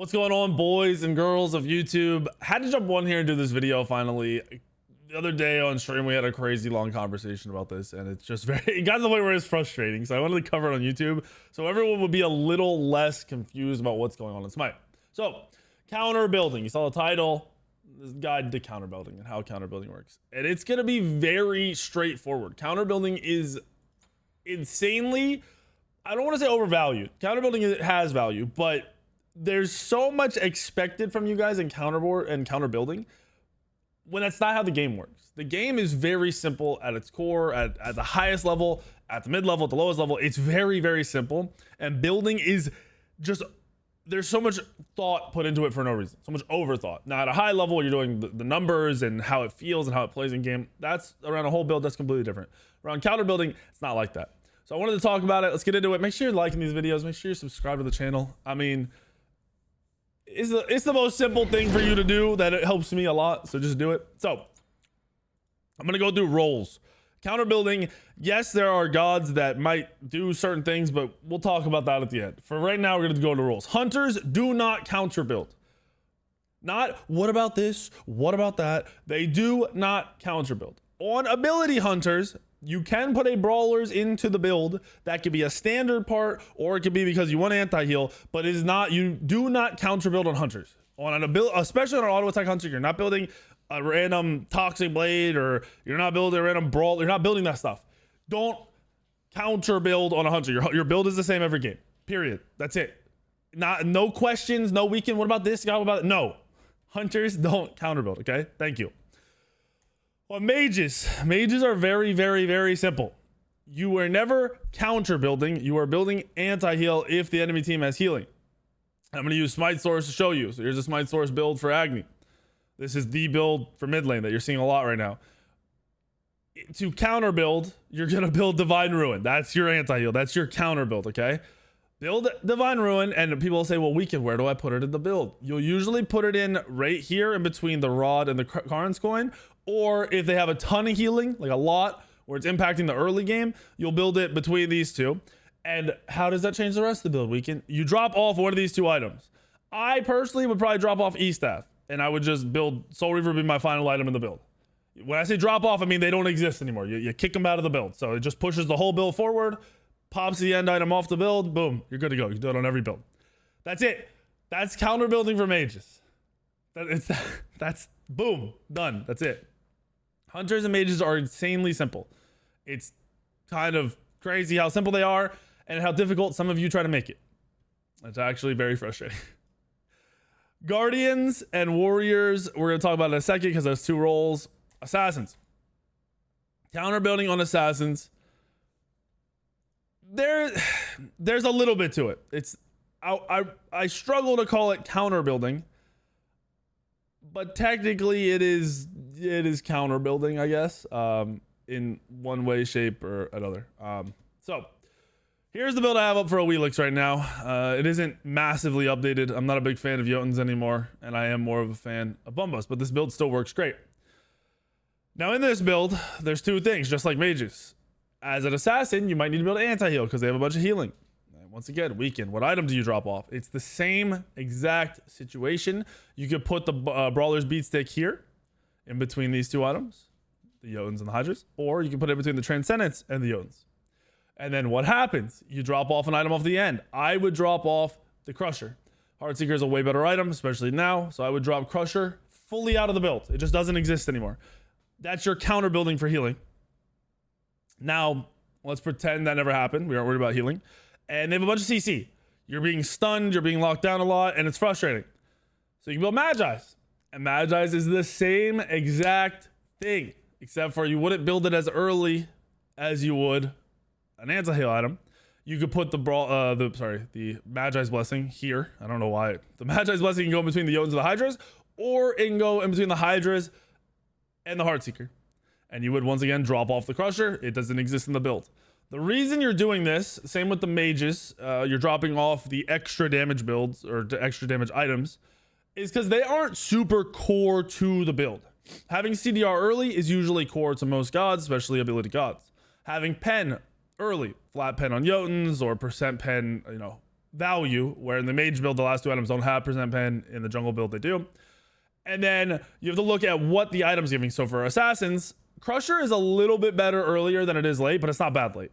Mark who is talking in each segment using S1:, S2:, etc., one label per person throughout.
S1: What's going on, boys and girls of YouTube? Had to jump on here and do this video finally. The other day on stream we had a crazy long conversation about this, and it's just it got to the point where it's frustrating, so I wanted to cover it on YouTube so everyone would be a little less confused about what's going on in Smite. So counter building, you saw the title, this guide to counter building and how counter building works, and it's going to be very straightforward. Counter building is insanely, I don't want to say overvalued. Counter building has value, but there's so much expected from you guys in counter building when that's not how the game works. The game is very simple at its core, at the highest level, at the mid level, at the lowest level. It's very, very simple, and building is just, there's so much thought put into it for no reason, so much overthought. Now at a high level, you're doing the numbers and how it feels and how it plays in game. That's around a whole build, that's completely different. Around counter building, it's not like that. So I wanted to talk about it. Let's get into it. Make sure you're liking these videos. Make sure you subscribe to the channel. I mean, it's the most simple thing for you to do that it helps me a lot, so just do it. So I'm gonna go through roles. Counter building, yes, there are gods that might do certain things, but we'll talk about that at the end. For right now, we're gonna go into roles. Hunters do not counter build. Not what about this, what about that. They do not counter build. On ability hunters, you can put a brawlers into the build. That could be a standard part, or it could be because you want anti-heal, but it is not, you do not counter build on hunters. On an ability, especially on an auto attack hunter, you're not building a random toxic blade, or you're not building a random brawl. You're not building that stuff. Don't counter build on a hunter. Your build is the same every game, period. That's it. No questions, no weekend. What about this? What about it? No, hunters don't counter build. Okay, thank you. Well, mages are very, very, very simple. You are never counter building. You are building anti-heal if the enemy team has healing. I'm going to use Smite Source to show you. So here's a Smite Source build for Agni. This is the build for mid lane that you're seeing a lot right now. To counter build, you're going to build Divine Ruin. That's your anti-heal. That's your counter build, okay? Build Divine Ruin, and people will say, well, weekend, where do I put it in the build? You'll usually put it in right here in between the Rod and the Karn's Coin. Or if they have a ton of healing, like a lot, where it's impacting the early game, you'll build it between these two. And how does that change the rest of the build? Weekend, you drop off one of these two items. I personally would probably drop off E-Staff, and I would just build Soul Reaver be my final item in the build. When I say drop off, I mean they don't exist anymore. You kick them out of the build. So it just pushes the whole build forward, pops the end item off the build, boom, you're good to go. You can do it on every build. That's it. That's counter building for mages. That's boom, done. That's it. Hunters and mages are insanely simple. It's kind of crazy how simple they are and how difficult some of you try to make it. It's actually very frustrating. Guardians and warriors, we're going to talk about in a second because there's two roles. Assassins. Counter building on assassins. There's a little bit to it. It's I struggle to call it counter building, but technically it is counter building, I guess, in one way, shape, or another. So here's the build I have up for Awilix right now. It isn't massively updated. I'm not a big fan of Jotuns anymore, and I am more of a fan of Bombos, but this build still works great. Now in this build, there's two things, just like mages. As an assassin, you might need to build anti-heal because they have a bunch of healing. And once again, weekend, what item do you drop off? It's the same exact situation. You could put the Brawler's Beat Stick here in between these two items, the Jotuns and the Hydras, or you can put it between the Transcendence and the Jotuns. And then what happens? You drop off an item off the end. I would drop off the Crusher. Heartseeker is a way better item, especially now, so I would drop Crusher fully out of the build. It just doesn't exist anymore. That's your counter building for healing. Now, let's pretend that never happened. We aren't worried about healing. And they have a bunch of CC. You're being stunned, you're being locked down a lot, and it's frustrating. So you can build Magi's. And Magi's is the same exact thing, except for you wouldn't build it as early as you would an anti-heal item. You could put the Magi's Blessing here. I don't know why. The Magi's Blessing can go in between the Jotuns and the Hydras, or it can go in between the Hydras and the Heartseeker. And you would once again drop off the Crusher. It doesn't exist in the build. The reason you're doing this, same with the mages, you're dropping off the extra damage builds or the extra damage items, is because they aren't super core to the build. Having CDR early is usually core to most gods, especially ability gods. Having pen early, flat pen on Jotuns or percent pen, value, where in the mage build, the last two items don't have percent pen. In the jungle build, they do. And then you have to look at what the item's giving. So for assassins, Crusher is a little bit better earlier than it is late, but it's not bad late.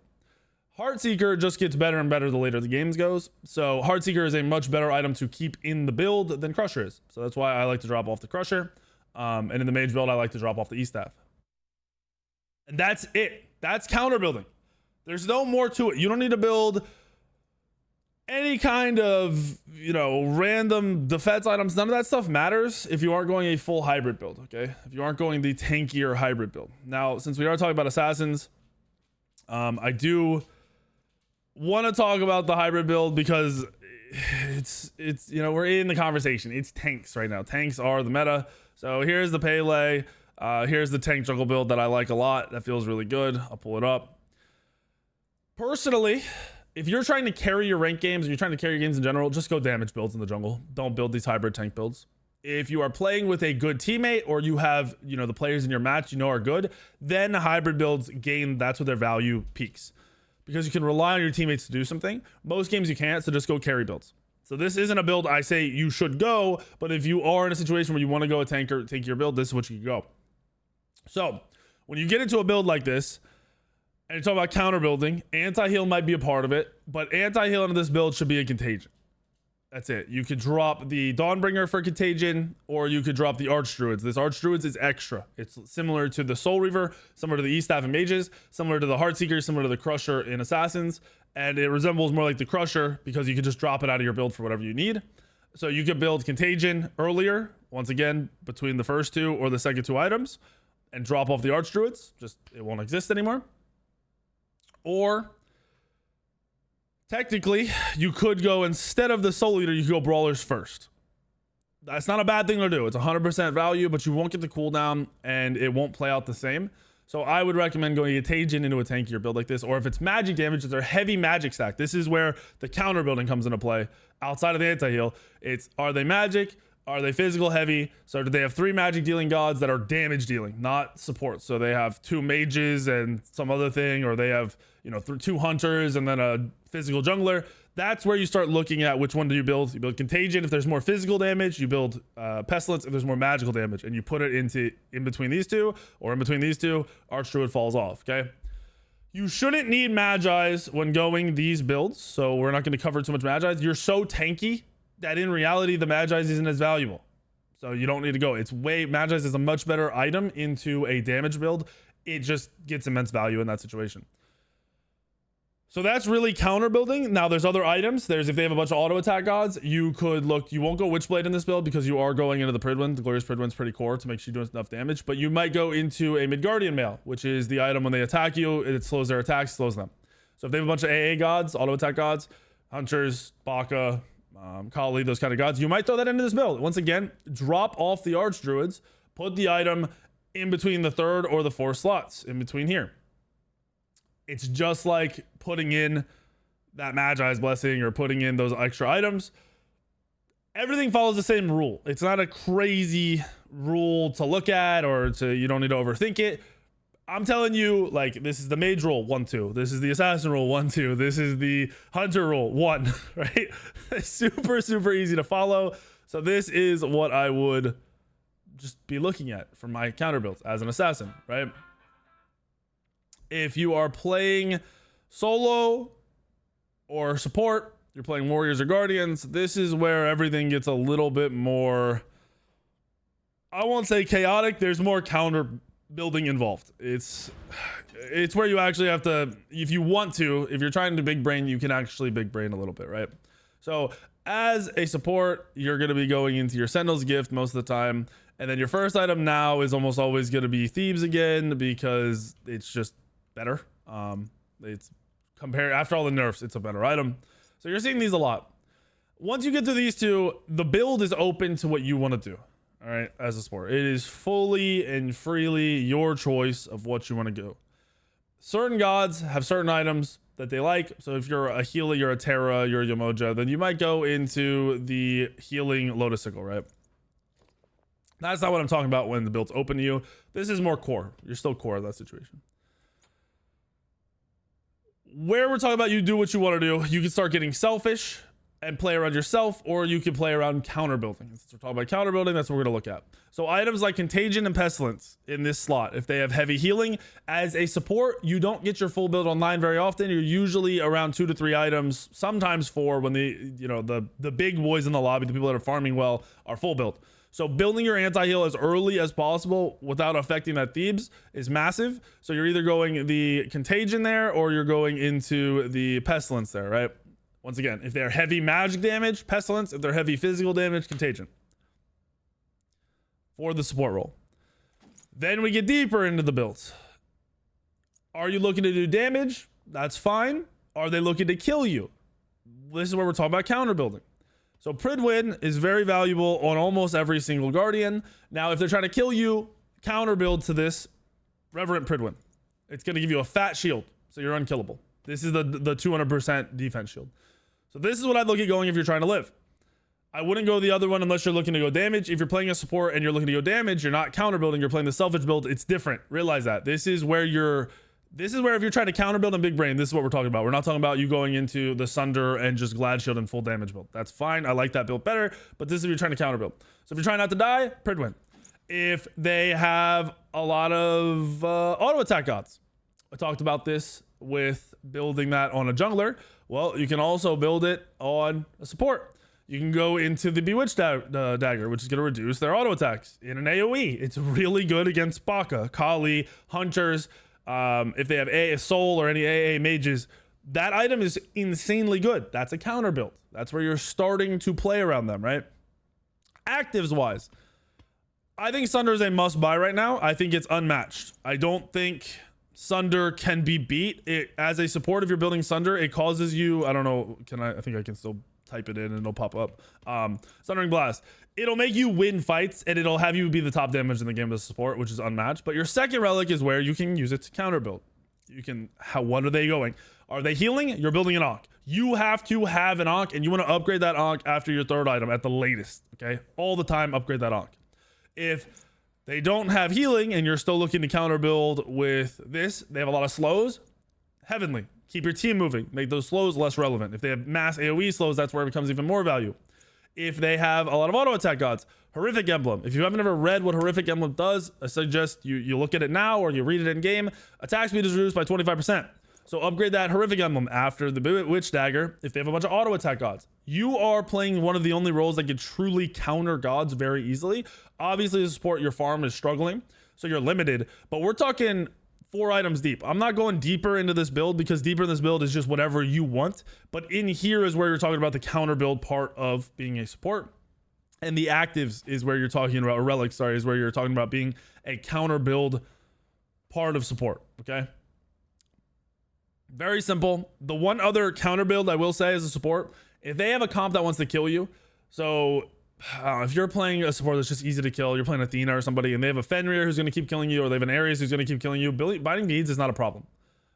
S1: Heartseeker just gets better and better the later the games goes. So Heartseeker is a much better item to keep in the build than Crusher is. So that's why I like to drop off the Crusher. And in the mage build, I like to drop off the E-Staff. And that's it. That's counter building. There's no more to it. You don't need to build any kind of, random defense items. None of that stuff matters if you aren't going a full hybrid build, okay? If you aren't going the tankier hybrid build. Now, since we are talking about assassins, I do want to talk about the hybrid build because it's we're in the conversation. It's tanks right now. Tanks are the meta. So here's the Pele. Here's the tank jungle build that I like a lot. That feels really good. I'll pull it up. Personally, if you're trying to carry your rank games and you're trying to carry games in general, just go damage builds in the jungle. Don't build these hybrid tank builds. If you are playing with a good teammate or you have, the players in your match are good, then hybrid builds gain, that's where their value peaks. Because you can rely on your teammates to do something. Most games you can't, so just go carry builds. So this isn't a build I say you should go, but if you are in a situation where you want to go a tankier build, this is what you can go. So when you get into a build like this, and you talk about counter building, anti-heal might be a part of it, but anti-heal into this build should be a contagion. That's it. You could drop the Dawnbringer for contagion, or you could drop the Archdruids. This Archdruids is extra. It's similar to the Soul Reaver, similar to the E-Staff and Mages, similar to the Heartseeker, similar to the Crusher in Assassins, and it resembles more like the Crusher because you can just drop it out of your build for whatever you need. So you could build contagion earlier, once again, between the first two or the second two items, and drop off the Archdruids. Just, it won't exist anymore. Or technically, you could go, instead of the Soul Eater, you could go Brawlers first. That's not a bad thing to do. It's 100% value, but you won't get the cooldown and it won't play out the same. So I would recommend going Contagion into a tankier build like this. Or if it's magic damage, it's their heavy magic stack. This is where the counter building comes into play. Outside of the anti-heal, it's, are they magic? Are they physical heavy? So do they have 3 magic dealing gods that are damage dealing, not support? So they have 2 mages and some other thing, or they have, 2 hunters and then a physical jungler. That's where you start looking at which one do you build. You build Contagion if there's more physical damage. You build Pestilence if there's more magical damage, and you put it in between these two, or in between these two, Archdruid falls off. Okay. You shouldn't need Magi's when going these builds, so we're not going to cover too much Magi's. You're so tanky that in reality the Magi's isn't as valuable, so you don't need to go. It's Magi's is a much better item into a damage build. It just gets immense value in that situation. So that's really counter building. Now there's other items. There's, if they have a bunch of auto attack gods, you could look. You won't go Witchblade in this build because you are going into the Pridwin. The Glorious Pridwin's pretty core to make sure you do enough damage, but you might go into a Midgardian Mail, which is the item when they attack you, it slows their attacks, slows them. So if they have a bunch of AA gods, auto attack gods, Hunters, Baka, Kali, those kind of gods, you might throw that into this build. Once again, drop off the Archdruids, put the item in between the 3rd or the 4th slots, in between here. It's just like putting in that Magi's Blessing or putting in those extra items. Everything follows the same rule. It's not a crazy rule to look at, or you don't need to overthink it. I'm telling you, like, this is the Mage rule, 1, 2. This is the Assassin rule, 1, 2. This is the Hunter rule, 1, right? Super, super easy to follow. So this is what I would just be looking at for my counter builds as an Assassin, right? If you are playing solo or support, you're playing Warriors or Guardians, this is where everything gets a little bit more, I won't say chaotic. There's more counter building involved. It's where you actually have to, if you want to, if you're trying to big brain, you can actually big brain a little bit, right? So as a support, you're going to be going into your Sentinel's Gift most of the time. And then your first item now is almost always going to be Thebes again, because it's just better. It's compared, after all the nerfs, it's a better item. So you're seeing these a lot. Once you get to these two, the build is open to what you want to do. All right, as a sport, it is fully and freely your choice of what you want to do. Certain gods have certain items that they like. So if you're a healer, you're a Terra, you're a Yamoja, then you might go into the healing Lotus Sickle, right? That's not what I'm talking about when the build's open to you. This is more core. You're still core of that situation. Where we're talking about you do what you want to do, you can start getting selfish and play around yourself, or you can play around counter building. Since we're talking about counter building, that's what we're gonna look at. So items like Contagion and Pestilence in this slot, if they have heavy healing as a support, you don't get your full build online very often. You're usually around 2 to 3 items, sometimes 4 when the big boys in the lobby, the people that are farming well, are full build. So building your anti-heal as early as possible without affecting that Thebes is massive. So you're either going the Contagion there, or you're going into the Pestilence there, right? Once again, if they're heavy magic damage, Pestilence. If they're heavy physical damage, Contagion. For the support role. Then we get deeper into the builds. Are you looking to do damage? That's fine. Are they looking to kill you? This is where we're talking about counter building. So Pridwin is very valuable on almost every single Guardian. Now, if they're trying to kill you, counter build to this Reverent Pridwin. It's going to give you a fat shield, so you're unkillable. This is the 200% defense shield. So this is what I'd look at going if you're trying to live. I wouldn't go the other one unless you're looking to go damage. If you're playing a support and you're looking to go damage, you're not counter building, you're playing the selfish build. It's different. Realize that. This is where if you're trying to counter build on big brain, this is what we're talking about. We're not talking about you going into the Sunder and just Glad Shield and full damage build. That's fine. I like that build better, but this is if you're trying to counter build. So if you're trying not to die, Pridwin. If they have a lot of auto attack gods, I talked about this with building that on a jungler. Well, you can also build it on a support. You can go into the Bewitched dagger, which is going to reduce their auto attacks in an AoE. It's really good against Baka, Kali, Hunters. If they have a Soul or any AA mages, that item is insanely good. That's a counter build. That's where you're starting to play around them, right? Actives wise, I think Sunder is a must buy right now. I think it's unmatched. I don't think Sunder can be beat. As a support, if you're building Sunder, it causes you, I don't know, I think I can still type it in and it'll pop up. Sundering Blast. It'll make you win fights and it'll have you be the top damage in the game as a support, which is unmatched. But your second relic is where you can use it to counter build. What are they going? Are they healing? You're building an Ankh. You have to have an Ankh, and you want to upgrade that Ankh after your third item at the latest. Okay, all the time upgrade that Ankh. If they don't have healing and you're still looking to counter build with this, they have a lot of slows. Heavenly. Keep your team moving. Make those slows less relevant. If they have mass AoE slows, that's where it becomes even more value. If they have a lot of auto attack gods, Horrific Emblem. If you haven't ever read what Horrific Emblem does, I suggest you look at it now or you read it in game. Attack speed is reduced by 25%. So upgrade that Horrific Emblem after the Bewitched dagger if they have a bunch of auto attack gods. You are playing one of the only roles that can truly counter gods very easily. Obviously, to support your farm is struggling, so you're limited. But we're talking 4 items deep. I'm not going deeper into this build because deeper in this build is just whatever you want. But in here is where you're talking about the counter build part of being a support. And the actives is where you're talking about, or relics, sorry, is where you're talking about being a counter build part of support. Okay. Very simple. The one other counter build I will say as a support, if they have a comp that wants to kill you, so if you're playing a support that's just easy to kill, you're playing Athena or somebody, and they have a Fenrir who's going to keep killing you, or they have an Ares who's going to keep killing you, buying beads is not a problem.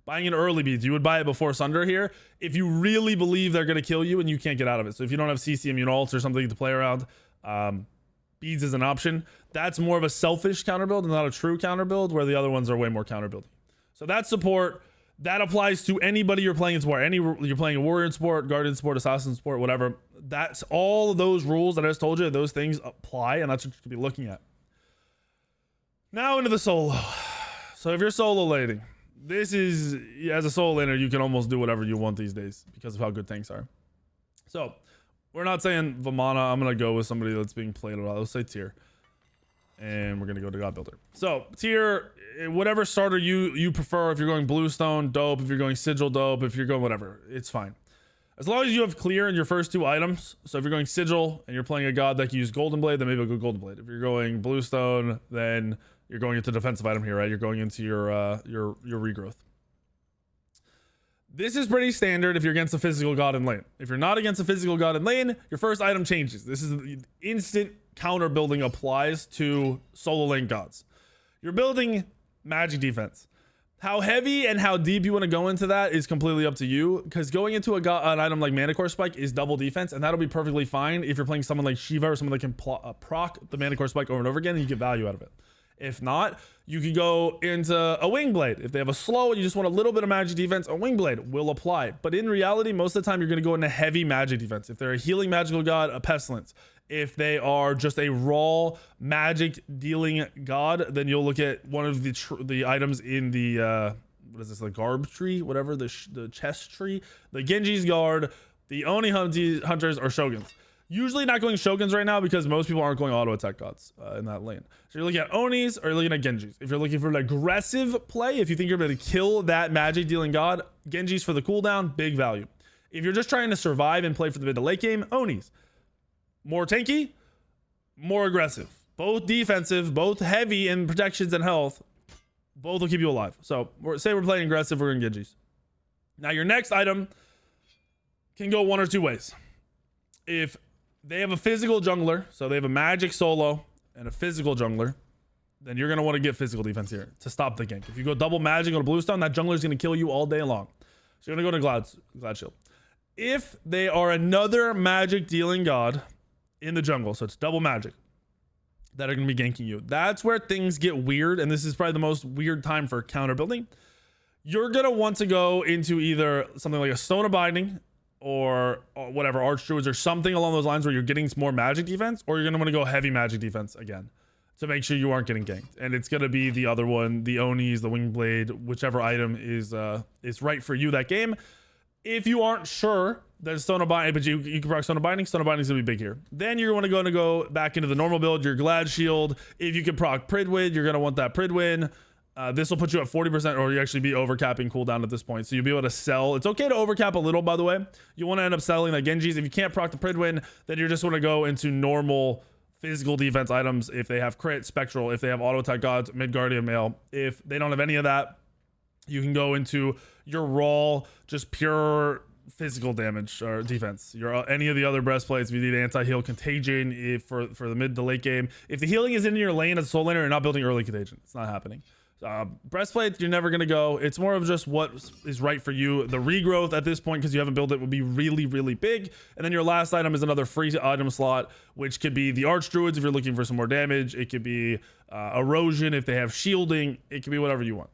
S1: Buying an early beads, you would buy it before Sunder here if you really believe they're going to kill you and you can't get out of it. So if you don't have CC immune ults or something to play around, beads is an option. That's more of a selfish counter build and not a true counter build, where the other ones are way more counter building. So that's support. That applies to anybody you're playing in support. You're playing a warrior in support, guardian support, assassin support, whatever. That's all of those rules that I just told you. Those things apply, and that's what you should be looking at. Now into the solo. So if you're solo laning, this is, as a solo laner, you can almost do whatever you want these days because of how good tanks are. So we're not saying Vamana. I'm gonna go with somebody that's being played a lot. Let's say Tyr. And we're gonna go to God Builder. So Tyr, whatever starter you prefer. If you're going Bluestone, dope. If you're going Sigil, dope. If you're going whatever, it's fine. As long as you have clear in your first 2 items. So if you're going Sigil and you're playing a god that can use Golden Blade, then maybe I'll go Golden Blade. If you're going Bluestone, then you're going into defensive item here, right? You're going into your regrowth. This is pretty standard if you're against a physical god in lane. If you're not against a physical god in lane, your first item changes. This is the instant counter building applies to solo lane gods. You're building magic defense. How heavy and how deep you want to go into that is completely up to you, because going into an item like Mana Core Spike is double defense, and that'll be perfectly fine if you're playing someone like Shiva or someone that can proc the Mana Core Spike over and over again and you get value out of it. If not, you could go into a wing blade. If they have a slow and you just want a little bit of magic defense, a wing blade will apply. But in reality, most of the time you're going to go into heavy magic defense. If they're a healing magical god, a pestilence. If they are just a raw magic dealing god, then you'll look at one of the items in the what is this, the garb tree, whatever, the chest tree, the Genji's guard, the Oni hunters, or shoguns. Usually not going shoguns right now because most people aren't going auto attack gods in that lane. So you're looking at Onis or you're looking at Genjis. If you're looking for an aggressive play, if you think you're going to kill that magic dealing god, Genjis for the cooldown, big value. If you're just trying to survive and play for the mid to late game, Onis. More tanky, more aggressive. Both defensive, both heavy in protections and health. Both will keep you alive. So say we're playing aggressive, we're in Genjis. Now your next item can go one or two ways. If they have a physical jungler, so they have a magic solo and a physical jungler, then you're going to want to get physical defense here to stop the gank. If you go double magic on a bluestone, that jungler is going to kill you all day long. So you're going to go to Glad Shield. If they are another magic dealing god in the jungle, so it's double magic, that are going to be ganking you, that's where things get weird. And this is probably the most weird time for counter building. You're going to want to go into either something like a Stone of Binding or whatever, Archdruids or something along those lines where you're getting more magic defense, or you're going to want to go heavy magic defense again to make sure you aren't getting ganked. And it's going to be the other one, the Onis, the Wing Blade, whichever item is right for you that game. If you aren't sure that Stone of Binding, but you can proc Stone of Binding is going to be big here. Then you're going to go back into the normal build, your Glad Shield. If you can proc Pridwin, you're going to want that Pridwin. This will put you at 40%, or you actually be overcapping cooldown at this point. So you'll be able to sell. It's okay to overcap a little, by the way. You want to end up selling like Genjis. If you can't proc the Pridwin, then you just want to go into normal physical defense items. If they have crit, spectral, if they have auto attack gods, Midgardian Male. If they don't have any of that, you can go into your raw, just pure physical damage or defense. Your any of the other breastplates. If you need anti-heal, contagion for the mid to late game. If the healing is in your lane as a soul laner, you're not building early contagion. It's not happening. Breastplate, you're never going to go. It's more of just what is right for you. The regrowth at this point, because you haven't built it, would be really, really big. And then your last item is another free item slot, which could be the Archdruids if you're looking for some more damage. It could be erosion if they have shielding. It could be whatever you want.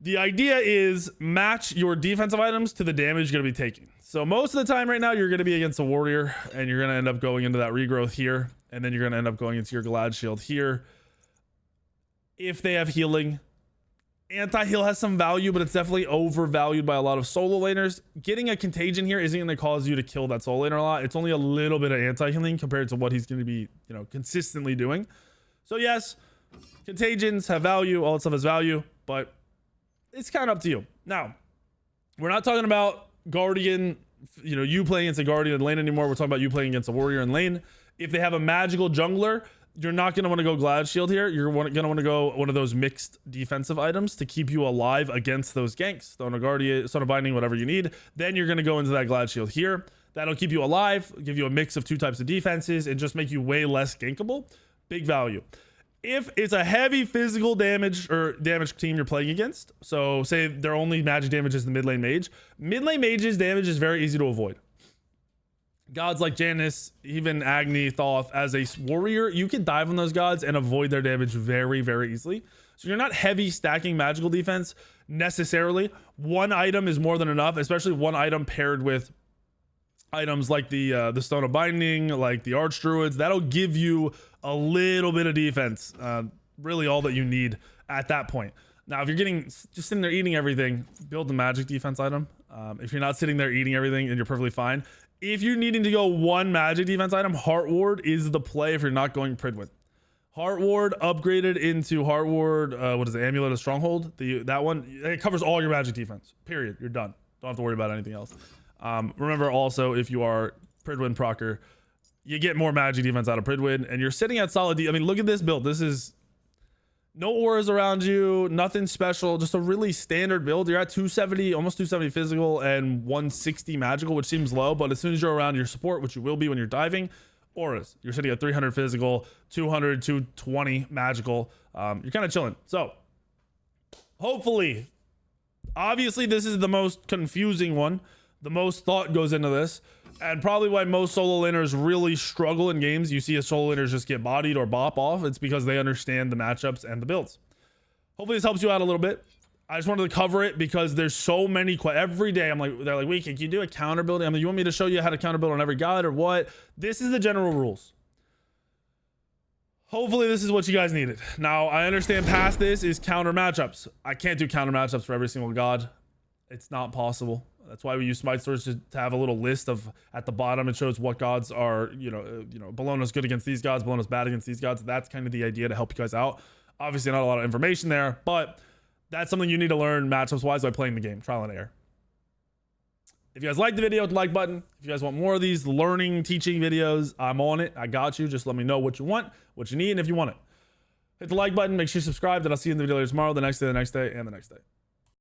S1: The idea is match your defensive items to the damage you're going to be taking. So most of the time right now, you're going to be against a warrior, and you're going to end up going into that regrowth here. And then you're going to end up going into your Glad Shield here. If they have healing, anti-heal has some value, but it's definitely overvalued by a lot of solo laners. Getting a contagion here isn't going to cause you to kill that solo laner a lot. It's only a little bit of anti-healing compared to what he's going to be, consistently doing. So yes, contagions have value. All that stuff has value, but it's kind of up to you. Now, we're not talking about Guardian, you playing against a Guardian in lane anymore. We're talking about you playing against a warrior in lane. If they have a magical jungler, you're not going to want to go Glad Shield here. You're going to want to go one of those mixed defensive items to keep you alive against those ganks. Stone of Guardian, Stone of Binding, whatever you need. Then you're going to go into that Glad Shield here. That'll keep you alive, give you a mix of two types of defenses, and just make you way less gankable. Big value. If it's a heavy physical damage or damage team you're playing against, so say their only magic damage is the mid lane mage. Mid lane mage's damage is very easy to avoid. Gods like Janus, even Agni, Thoth, as a warrior, you can dive on those gods and avoid their damage very, very easily. So you're not heavy stacking magical defense necessarily. One item is more than enough, especially one item paired with items like the Stone of Binding, like the Archdruids. That'll give you a little bit of defense, really all that you need at that point. Now, if you're just sitting there eating everything, build the magic defense item. If you're not sitting there eating everything, then you're perfectly fine. If you're needing to go one magic defense item, Heart Ward is the play if you're not going Pridwin. Heart Ward upgraded into Heart Ward, Amulet of Stronghold. That one, it covers all your magic defense, period. You're done. Don't have to worry about anything else. Remember also, if you are Pridwin procer, you get more magic defense out of Pridwin, and you're sitting at solid I mean, look at this build. This is no auras around you, nothing special, just a really standard build. You're at 270, almost 270 physical and 160 magical, which seems low, but as soon as you're around your support, which you will be when you're diving, auras, you're sitting at 300 physical, 200, 220 magical. You're kind of chilling. So hopefully, obviously this is the most confusing one. The most thought goes into this, and probably why most solo laners really struggle in games. You see a solo laners just get bodied or bop off. It's because they understand the matchups and the builds. Hopefully this helps you out a little bit. I just wanted to cover it because there's so many every day. I'm like, they're like, wait, can you do a counter building? I mean, you want me to show you how to counter build on every guide or what? This is the general rules. Hopefully this is what you guys needed. Now I understand past this is counter matchups. I can't do counter matchups for every single god. It's not possible. That's why we use Smite stores to have a little list of at the bottom. It shows what gods are, Bellona's good against these gods, Bellona's bad against these gods. That's kind of the idea to help you guys out. Obviously not a lot of information there, but that's something you need to learn matchups wise by playing the game, trial and error. If you guys like the video, hit the like button. If you guys want more of these learning, teaching videos, I'm on it. I got you. Just let me know what you want, what you need, and if you want it. Hit the like button, make sure you subscribe, and I'll see you in the video later tomorrow, the next day, and the next day.